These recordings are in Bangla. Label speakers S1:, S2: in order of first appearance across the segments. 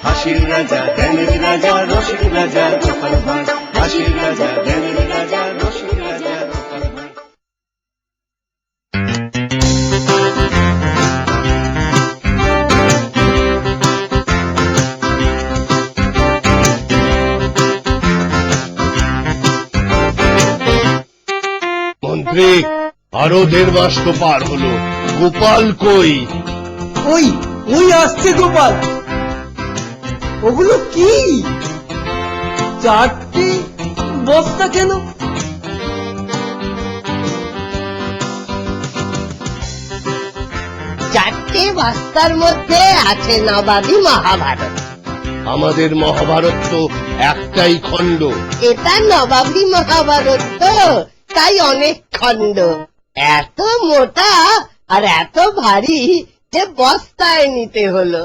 S1: হাসির রাজা জ্ঞানের রাজা রসিক রাজা গোপাল ভাঁড়, হাসির রাজা জ্ঞানের রাজা রসিক রাজা গোপাল ভাঁড়।
S2: মন্ত্রী, আরো 1.5 মাস তো পার হলো, গোপাল কই?
S3: ওই ওই আসছে গোপাল। ওগুলো কি? 4টে বস্তা কেন?
S4: চারটে বস্তার মধ্যে আছে নবাবী মহাভারত।
S2: আমাদের মহাভারত তো একটাই খণ্ড।
S4: এটা নবাবী মহাভারত তো, তাই অনেক খণ্ড। এত মোটা আর এত ভারী যে বস্তায় নিতে হলো।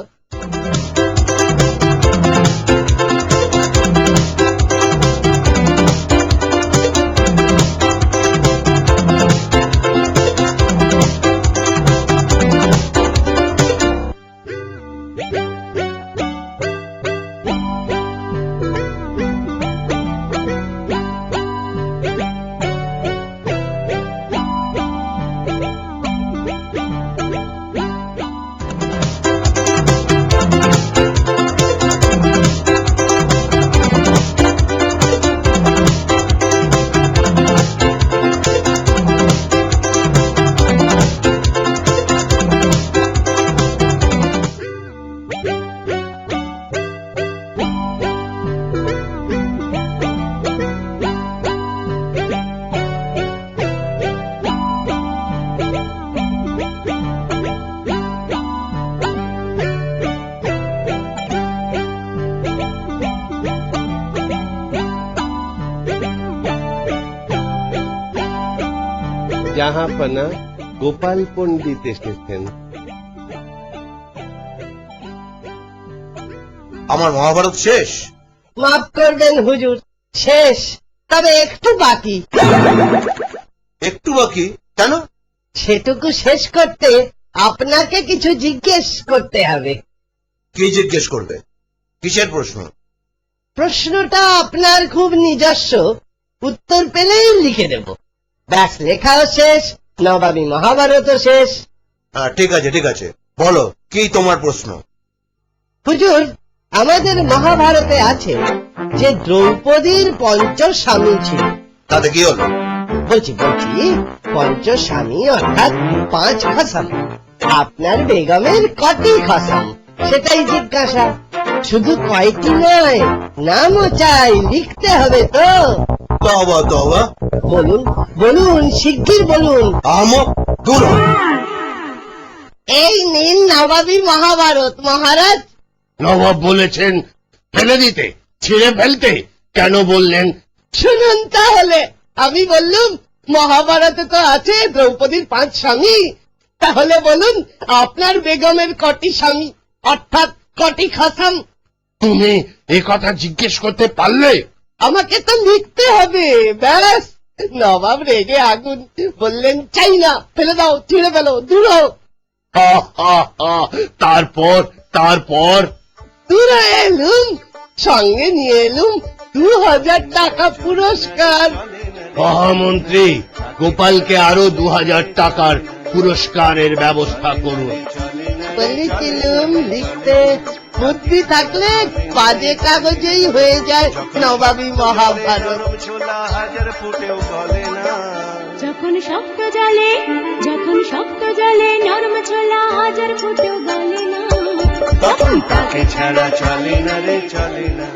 S2: জাহাঁপনা, গোপাল পণ্ডিত এসেছেন।
S5: আমার মহাভারত শেষ?
S4: মাফ করবেন হুজুর, শেষ, তবে একটু বাকি।
S5: একটু বাকি? কেন?
S4: সেটুকু শেষ করতে আপনাকে কিছু জিজ্ঞেস করতে হবে।
S5: কি জিজ্ঞেস করবে? কিসের প্রশ্ন?
S4: প্রশ্নটা আপনার খুব নিজস্ব, উত্তর পেলেই লিখে দেব। ব্যাস, লেখাও শেষ, নবাবী মহাভারতও শেষ।
S5: ঠিক আছে ঠিক আছে, বলো কি তোমার প্রশ্ন?
S4: হুজুর, আমাদের মহাভারতে আছে যে দ্রৌপদীর পঞ্চস্বামী ছিল।
S5: তাতে কি হলো?
S4: বলছি পঞ্চস্বামী অর্থাৎ 5 খসম। আপনার বেগমের কটি খসম, সেটাই জিজ্ঞাসা। শুধু কয়টি নয়, নামও চাই, লিখতে হবে তো।
S5: তবা তবা,
S4: বলুন বলুন, শিগগির বলুন।
S5: দূর হ।
S4: এই নিন নবাবী মহাভারত মহারাজ।
S2: নবাব বলেছেন ফেলে দিতে, ছিঁড়ে ফেলতে, কেন বললেন?
S4: শুনুন তাহলে, আমি বললুম মহাভারতে তো আছে দ্রৌপদীর 5 স্বামী, তাহলে বলুন আপনার বেগমের কটি স্বামী অর্থাৎ কটি খসম?
S2: তুমি এ কথা জিজ্ঞেস করতে পারলে?
S4: আমাকে তো লিখতে হবে, ব্যাস। নবাব রেগে আগুন, বললেন চাই না, ফেলে দাও, ছিঁড়ে ফেলো, দূর হও।
S2: তারপর তারপর
S4: দূর এলুম, সঙ্গে নিয়ে এলুম 2000 টাকা পুরস্কার।
S2: মহামন্ত্রী, গোপালকে আরো 2000 টাকার পুরস্কারের ব্যবস্থা করুন।
S4: বলেছিলুম লিখতে, বুদ্ধি থাকলে বাজে কাগজেই হয়ে যায় নবাবী মহাভারত।
S1: ছোলা হাজার ফুটেও গলে না,
S6: যখন শক্ত জলে নরম ছোলা হাজার ফুটেও গলে না,
S1: তখন তাকে ছাড়া চলে না রে, চলে না।